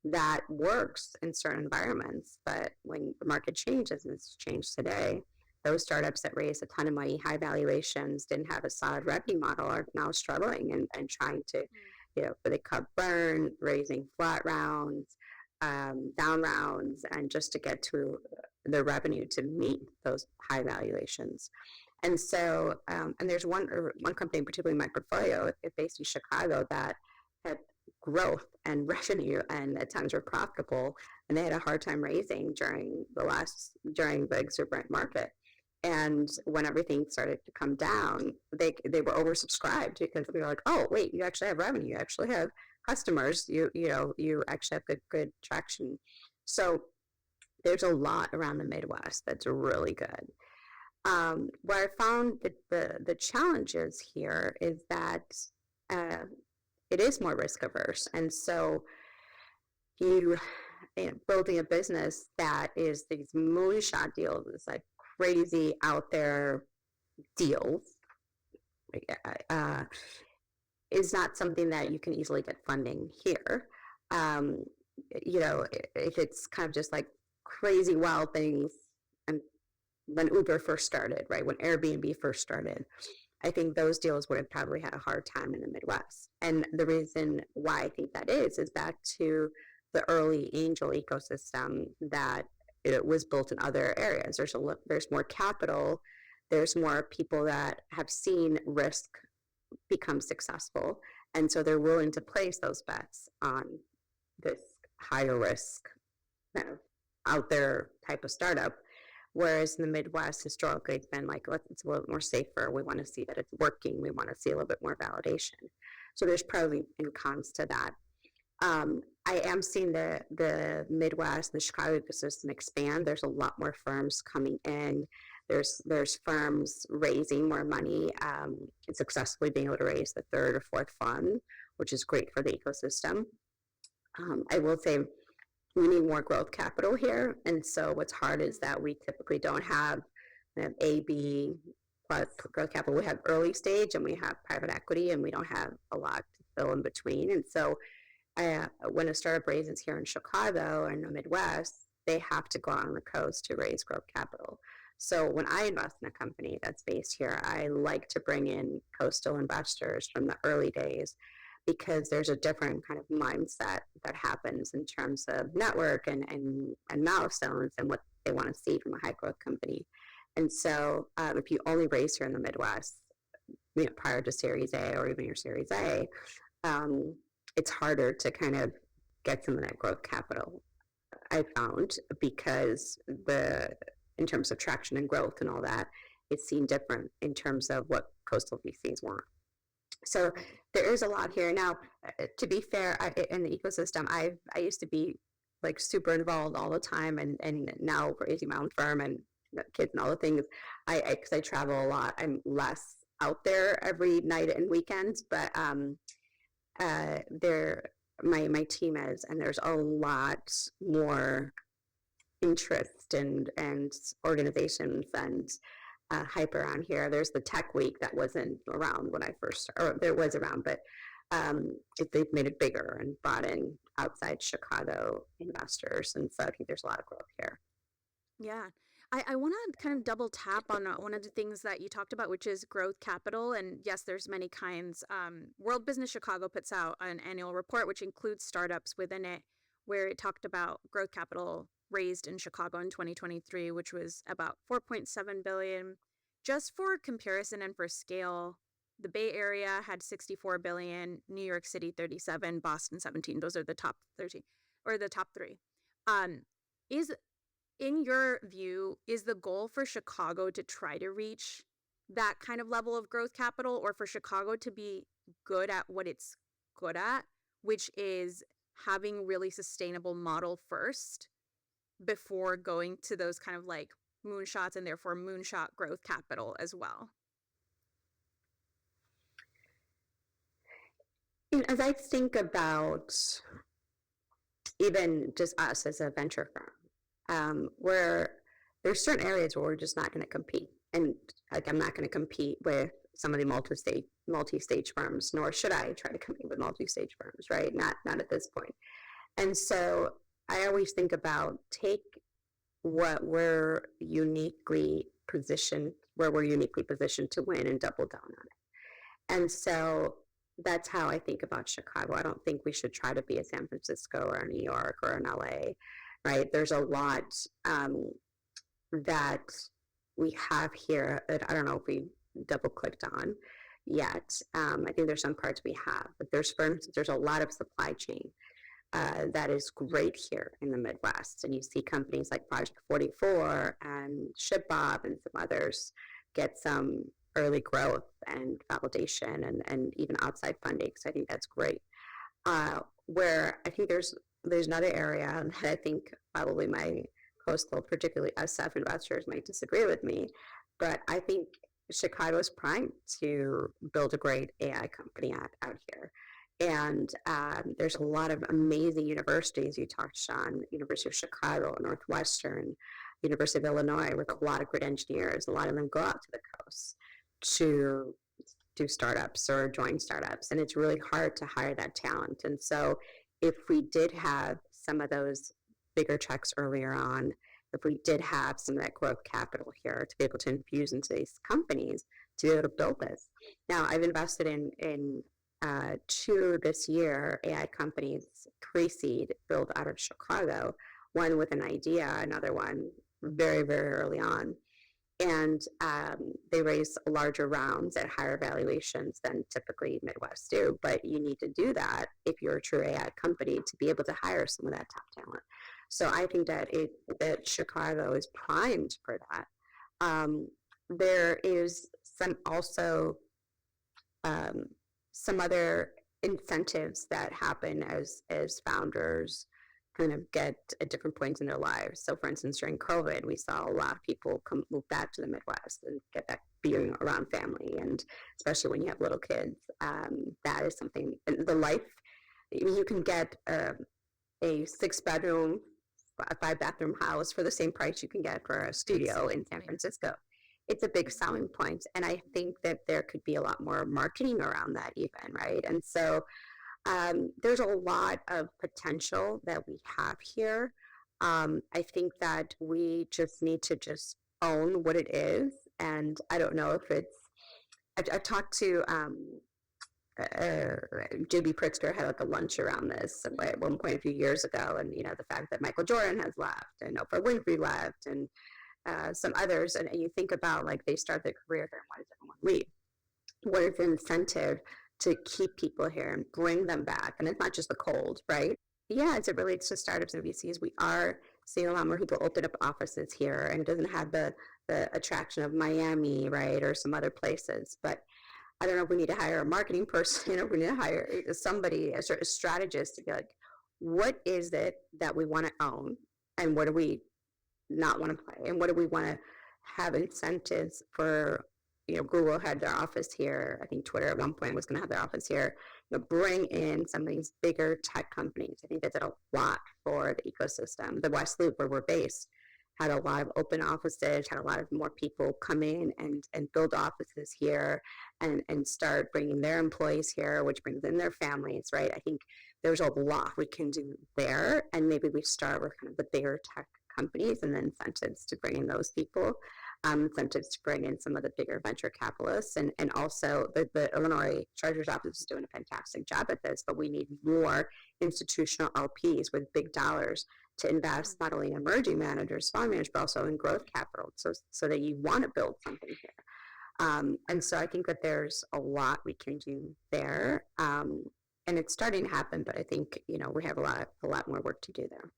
Speaker 1: that works in certain environments. But when the market changes, and it's changed today, those startups that raised a ton of money, high valuations, didn't have a solid revenue model, are now struggling and trying to, they cut burn, raising flat rounds, down rounds, and just to get to the revenue to meet those high valuations. And so, and there's one company, particularly in my portfolio, based in Chicago, that had growth and revenue and at times were profitable, and they had a hard time raising during the exuberant market. And when everything started to come down, they were oversubscribed because we were like, oh wait, you actually have revenue, you actually have customers, you actually have good traction. So there's a lot around the Midwest that's really good. What I found that the challenges here is that it is more risk averse, and so building a business that is these moonshot deals, it's like crazy out there deals, is not something that you can easily get funding here. If it's kind of just like crazy wild things, and when Uber first started, right, when Airbnb first started, I think those deals would have probably had a hard time in the Midwest. And the reason why I think that is back to the early angel ecosystem that it was built in other areas. There's more capital. There's more people that have seen risk become successful. And so they're willing to place those bets on this higher risk, kind of out there type of startup. Whereas in the Midwest, historically, it's been like, it's a little more safer. We want to see that it's working. We want to see a little bit more validation. So there's pros and cons to that. I am seeing the Midwest, the Chicago ecosystem expand. There's a lot more firms coming in. There's firms raising more money, and successfully being able to raise the third or fourth fund, which is great for the ecosystem. I will say we need more growth capital here, and so what's hard is that we typically don't have A, B plus growth capital. We have early stage and we have private equity, and we don't have a lot to fill in between. And so when a startup raises here in Chicago or in the Midwest, they have to go on the coast to raise growth capital. So when I invest in a company that's based here, I like to bring in coastal investors from the early days, because there's a different kind of mindset that happens in terms of network and milestones and what they want to see from a high growth company. And so if you only raise here in the Midwest, prior to Series A or even your Series A, it's harder to kind of get some of that growth capital, I found, because in terms of traction and growth and all that, it's seen different in terms of what coastal VCs want. So there is a lot here. Now, to be fair, in the ecosystem, I used to be like super involved all the time, and now raising my own firm and kids and all the things, because I travel a lot, I'm less out there every night and weekends, but there my team is, and there's a lot more interest and organizations and hype around here. There's the Tech Week that wasn't around when I first, or there was around, but they've made it bigger and brought in outside Chicago investors, and so I think there's a lot of growth here.
Speaker 3: Yeah. I want to kind of double tap on one of the things that you talked about, which is growth capital. And yes, there's many kinds. World Business Chicago puts out an annual report, which includes startups within it, where it talked about growth capital raised in Chicago in 2023, which was about 4.7 billion. Just for comparison and for scale, the Bay Area had 64 billion, New York City 37, Boston 17. Those are the top 13 or the top three. In your view, is the goal for Chicago to try to reach that kind of level of growth capital, or for Chicago to be good at what it's good at, which is having really sustainable model first before going to those kind of like moonshots and therefore moonshot growth capital as well?
Speaker 1: As I think about even just us as a venture firm, where there's certain areas where we're just not going to compete. And like, I'm not going to compete with some of the multi-stage firms, nor should I try to compete with multi-stage firms, right? Not at this point. And so I always think about take what we're uniquely positioned, where we're uniquely positioned to win, and double down on it. And so that's how I think about Chicago. I don't think we should try to be a San Francisco or a New York or an LA, right? There's a lot that we have here that I don't know if we double clicked on yet. I think there's some parts we have, but there's a lot of supply chain that is great here in the Midwest. And you see companies like Project 44 and ShipBob and some others get some early growth and validation and even outside funding. So I think that's great. Where I think there's another area that I think probably my coastal, particularly SF investors, might disagree with me, but I think Chicago is primed to build a great AI company out here. And there's a lot of amazing universities you touched on, University of Chicago, Northwestern, University of Illinois, with a lot of great engineers. A lot of them go out to the coast to do startups or join startups, and it's really hard to hire that talent. And so if we did have some of those bigger checks earlier on, if we did have some of that growth capital here to be able to infuse into these companies to be able to build this. Now, I've invested in 2 this year, AI companies, pre-seed, built out of Chicago, one with an idea, another one very, very early on. And they raise larger rounds at higher valuations than typically Midwest do. But you need to do that if you're a true AI company to be able to hire some of that top talent. So I think that Chicago is primed for that. There is some other incentives that happen as founders kind of get at different points in their lives. So for instance, during COVID, we saw a lot of people move back to the Midwest and get back being around family, and especially when you have little kids. That is something, the life, you can get a 6-bedroom, a 5-bathroom house for the same price you can get for a studio in San Francisco. It's a big selling point, and I think that there could be a lot more marketing around that even, right? And so there's a lot of potential that we have here. I think that we just need to just own what it is, and I don't know if it's, I talked to JB Pritzker had like a lunch around this at one point a few years ago, and the fact that Michael Jordan has left and Oprah Winfrey left and some others, and you think about like they start their career here, and why does everyone leave? What is the incentive to keep people here and bring them back? And it's not just the cold, right? Yeah, as it relates to startups and VCs, we are seeing a lot more people open up offices here, and it doesn't have the attraction of Miami, right, or some other places. But I don't know if we need to hire a marketing person, or we need to hire somebody, a strategist, to be like, what is it that we want to own, and what do we not want to play, and what do we want to have incentives for? Google had their office here. I think Twitter at one point was going to have their office here. Bring in some of these bigger tech companies. I think that did a lot for the ecosystem. The West Loop, where we're based, had a lot of open offices, had a lot of more people come in and build offices here and start bringing their employees here, which brings in their families, right? I think there's a lot we can do there, and maybe we start with kind of the bigger tech companies and the incentives to bring in those people, incentives to bring in some of the bigger venture capitalists, and also the Illinois Treasurer's Office is doing a fantastic job at this, but we need more institutional LPs with big dollars to invest not only in emerging managers, fund managers, but also in growth capital, so that you want to build something here. And so I think that there's a lot we can do there, and it's starting to happen. But I think we have a lot more work to do there.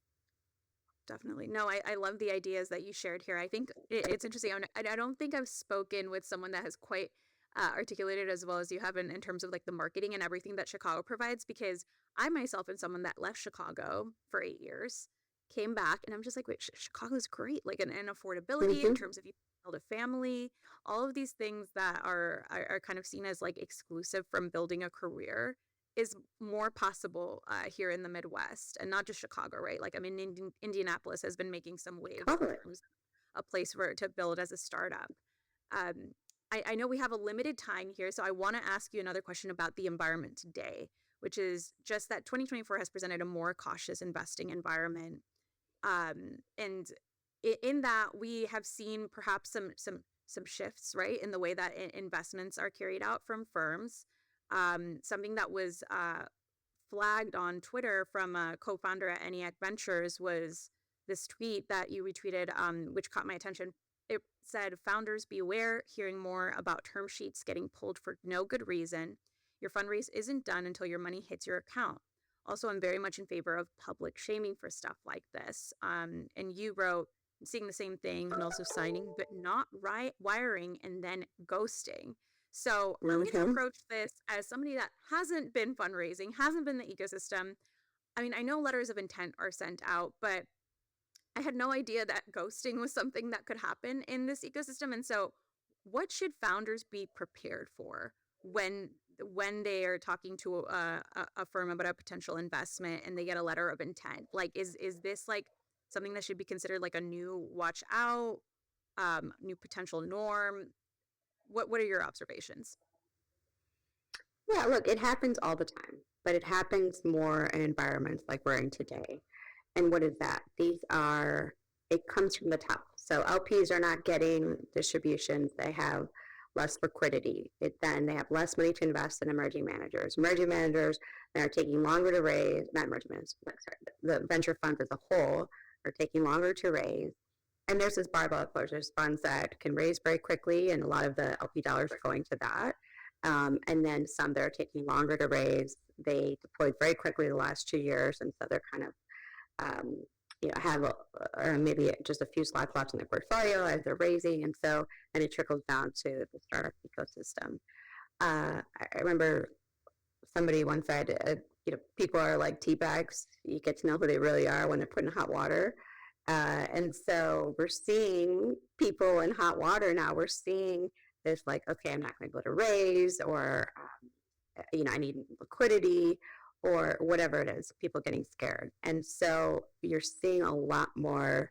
Speaker 3: Definitely. No, I love the ideas that you shared here. I think it's interesting. I don't think I've spoken with someone that has quite articulated as well as you have in terms of like the marketing and everything that Chicago provides, because I myself am someone that left Chicago for 8 years, came back, and I'm just like, wait, Chicago's great. Like, and affordability in terms of you build a family, all of these things that are kind of seen as like exclusive from building a career is more possible here in the Midwest, and not just Chicago, right? Like, I mean, Indianapolis has been making some waves in terms of a place where to build as a startup. I know we have a limited time here, so I want to ask you another question about the environment today, which is just that 2024 has presented a more cautious investing environment. And in that, we have seen perhaps some shifts, right, in the way that investments are carried out from firms. Something that was flagged on Twitter from a co-founder at ENIAC Ventures was this tweet that you retweeted, which caught my attention. It said, "Founders beware, hearing more about term sheets getting pulled for no good reason. Your fundraise isn't done until your money hits your account. Also, I'm very much in favor of public shaming for stuff like this." And you wrote, "Seeing the same thing and also signing, but not wiring and then ghosting." So I'm going to approach this as somebody that hasn't been fundraising, hasn't been in the ecosystem. I mean, I know letters of intent are sent out, but I had no idea that ghosting was something that could happen in this ecosystem. And so what should founders be prepared for when they are talking to a firm about a potential investment and they get a letter of intent? Like, is this like something that should be considered like a new watch out, new potential norm? What are your observations?
Speaker 1: Yeah, look, it happens all the time, but it happens more in environments like we're in today. And what is that? It comes from the top. So LPs are not getting distributions. They have less liquidity. Then they have less money to invest in emerging managers. Emerging managers that are taking longer to raise, not emerging managers, sorry, the venture funds as a whole are taking longer to raise. And there's this barbell approach. There's funds that can raise very quickly, and a lot of the LP dollars are going to that. And then some that are taking longer to raise. They deployed very quickly the last 2 years, and so they're kind of, have maybe just a few slots left in their portfolio as they're raising, and it trickles down to the startup ecosystem. I remember somebody once said, people are like tea bags. You get to know who they really are when they're put in hot water. And so we're seeing people in hot water now. We're seeing this like, okay, I'm not going to be able to raise, or, I need liquidity, or whatever it is, people getting scared. And so you're seeing a lot more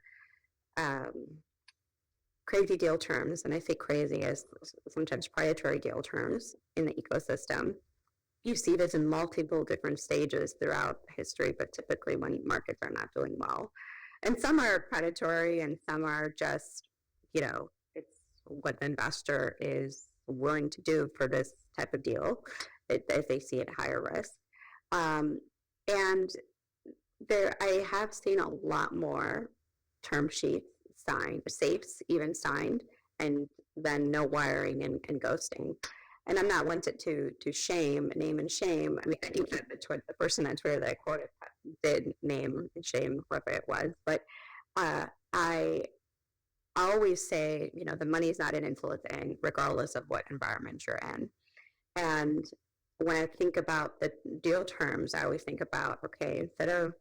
Speaker 1: crazy deal terms. And I say crazy as sometimes predatory deal terms in the ecosystem. You see this in multiple different stages throughout history, but typically when markets are not doing well. And some are predatory, and some are just, it's what the investor is willing to do for this type of deal if they see it higher risk. And I have seen a lot more term sheets signed, safes even signed, and then no wiring and ghosting. And I'm not one to name and shame. I mean, I think that the person on Twitter that I quoted did name and shame whoever it was. But I always say, the money is not in influencing, regardless of what environment you're in. And when I think about the deal terms, I always think about, okay, instead of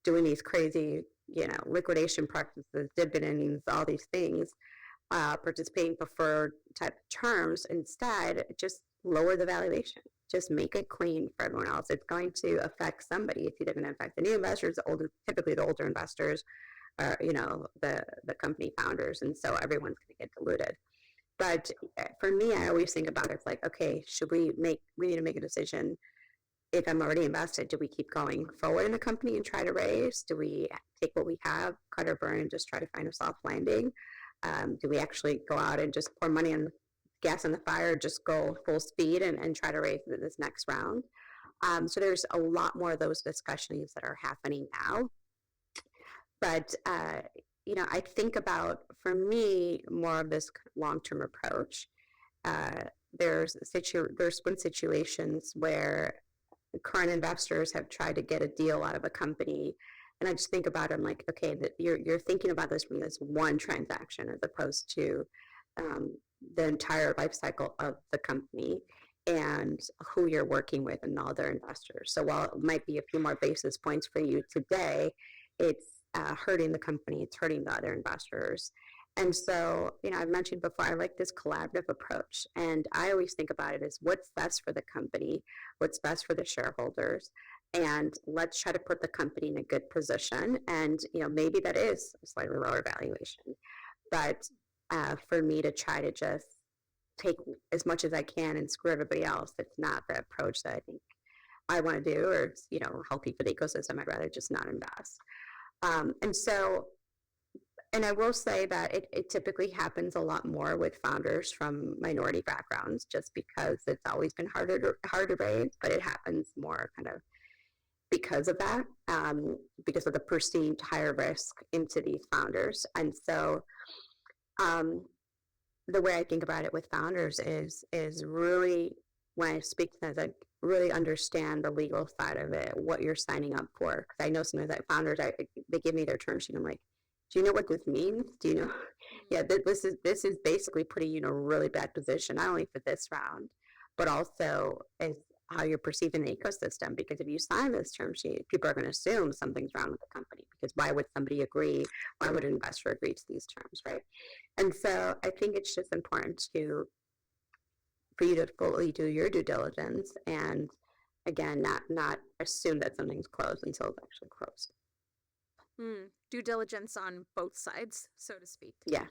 Speaker 1: doing these crazy, liquidation practices, dividends, all these things, participating preferred type terms, instead, just lower the valuation. Just make it clean for everyone else. It's going to affect somebody. It's either going to affect the new investors, typically the older investors, the company founders, and so everyone's going to get diluted. But for me, I always think about it like, okay, we need to make a decision. If I'm already invested, do we keep going forward in the company and try to raise? Do we take what we have, cut or burn, and just try to find a soft landing? Do we actually go out and just pour money and gas on the fire, just go full speed and try to raise this next round? So there's a lot more of those discussions that are happening now. But, I think about, for me, more of this long-term approach. There's been situations where current investors have tried to get a deal out of a company, and I just think about it, I'm like, okay, that you're thinking about this from this one transaction as opposed to the entire life cycle of the company and who you're working with and all their investors. So while it might be a few more basis points for you today, it's hurting the company, it's hurting the other investors. And so, I've mentioned before, I like this collaborative approach. And I always think about it as what's best for the company, what's best for the shareholders, and let's try to put the company in a good position. And, maybe that is a slightly lower valuation. But for me to try to just take as much as I can and screw everybody else, it's not the approach that I think I want to do, or, healthy for the ecosystem. I'd rather just not invest. And I will say that it typically happens a lot more with founders from minority backgrounds, just because it's always been hard to raise, but it happens more kind of because of that, because of the perceived higher risk into these founders. And so the way I think about it with founders is really, when I speak to them, I really understand the legal side of it, what you're signing up for. Because I know sometimes that founders, they give me their term sheet. I'm like, do you know what this means? Do you know? Yeah, this is basically putting you in a really bad position, not only for this round, but also as how you're perceiving the ecosystem. Because if you sign this term sheet, people are going to assume something's wrong with the company. Because why would somebody agree? Why would an investor agree to these terms, right? And so I think it's just important for you to fully do your due diligence, and again, not assume that something's closed until it's actually closed.
Speaker 3: Due diligence on both sides, so to speak.
Speaker 1: Yeah.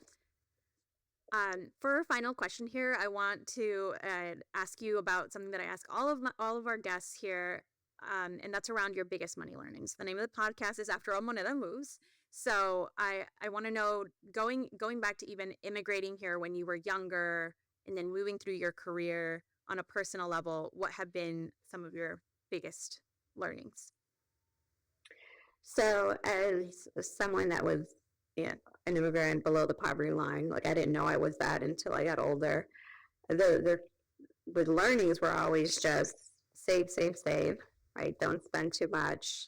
Speaker 3: For a final question here, I want to ask you about something that I ask all of our guests here, and that's around your biggest money learnings. The name of the podcast is After All Moneda Moves. So I want to know, going back to even immigrating here when you were younger, and then moving through your career on a personal level, what have been some of your biggest learnings?
Speaker 1: So as someone that was an immigrant below the poverty line, like I didn't know I was that until I got older. The learnings were always just save, right? Don't spend too much.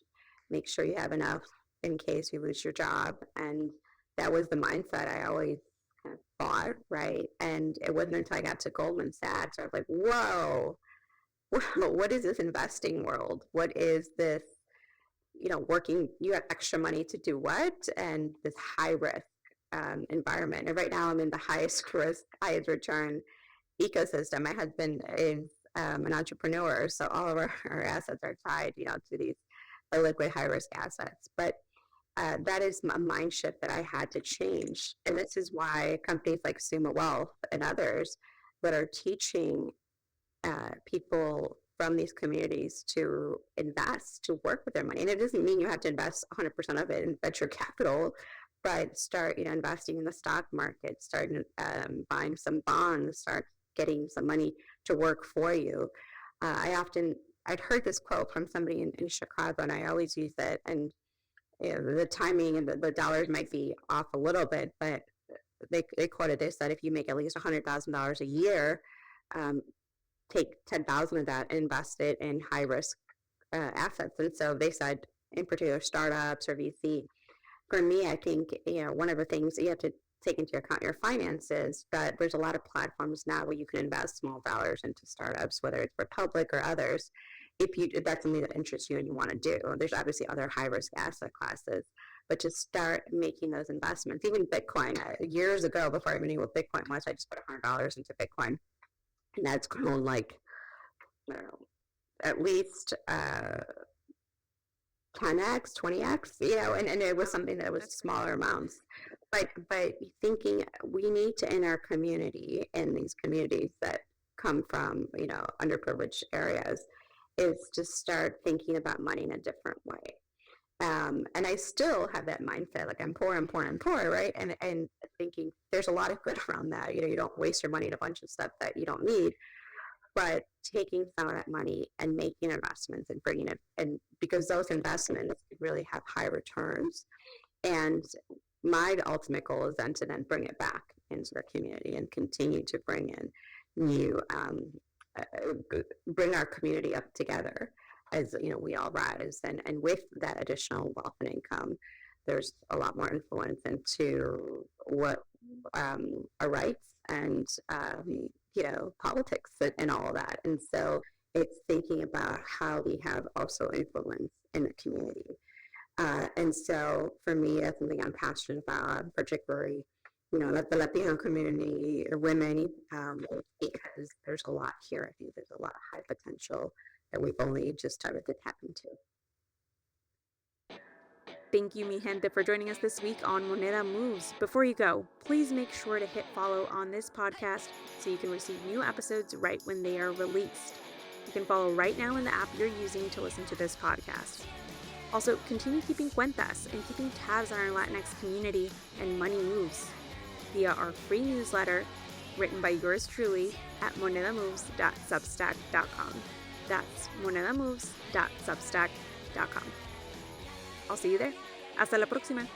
Speaker 1: Make sure you have enough in case you lose your job. And that was the mindset I always kind of thought, right? And it wasn't until I got to Goldman Sachs, I was like, whoa, what is this investing world? What is this? Working, you have extra money to do what? And this high risk environment. And right now I'm in the highest risk, highest return ecosystem. My husband is an entrepreneur, so all of our assets are tied, to these liquid high risk assets. But that is a mind shift that I had to change. And this is why companies like Summa Wealth and others that are teaching people from these communities to invest, to work with their money. And it doesn't mean you have to invest 100% of it in venture capital, but start, investing in the stock market, start buying some bonds, start getting some money to work for you. I'd heard this quote from somebody in Chicago, and I always use it. And the timing and the dollars might be off a little bit, but they quoted this, that if you make at least $100,000 a year, take 10,000 of that and invest it in high risk assets. And so they said, in particular, startups or VC. For me, I think, one of the things that you have to take into account your finances, but there's a lot of platforms now where you can invest small dollars into startups, whether it's Republic or others, if that's something that interests you and you want to do. There's obviously other high risk asset classes, but just start making those investments. Even Bitcoin, years ago, before I even knew what Bitcoin was, I just put $100 into Bitcoin, and that's grown like, I don't know, at least 10x, 20x, and it was something that was smaller amounts. But thinking we need to, in our community, in these communities that come from, underprivileged areas, is to start thinking about money in a different way. And I still have that mindset, like I'm poor, right? And thinking there's a lot of good around that. You don't waste your money in a bunch of stuff that you don't need, but taking some of that money and making investments and bringing it, and because those investments really have high returns. And my ultimate goal is then to bring it back into our community and continue to bring in new, bring our community up together as, we all rise. And with that additional wealth and income, there's a lot more influence into what our rights and, politics and all of that. And so it's thinking about how we have also influence in the community. And so for me, that's something I'm passionate about, particularly, the Latino community, women, because there's a lot here. I think there's a lot of high potential that we've only just started to tap into.
Speaker 3: Thank you, mi gente, for joining us this week on Moneda Moves. Before you go, please make sure to hit follow on this podcast so you can receive new episodes right when they are released. You can follow right now in the app you're using to listen to this podcast. Also, continue keeping cuentas and keeping tabs on our Latinx community and money moves via our free newsletter written by yours truly at monedamoves.substack.com. That's monedamoves.substack.com. I'll see you there. Hasta la próxima.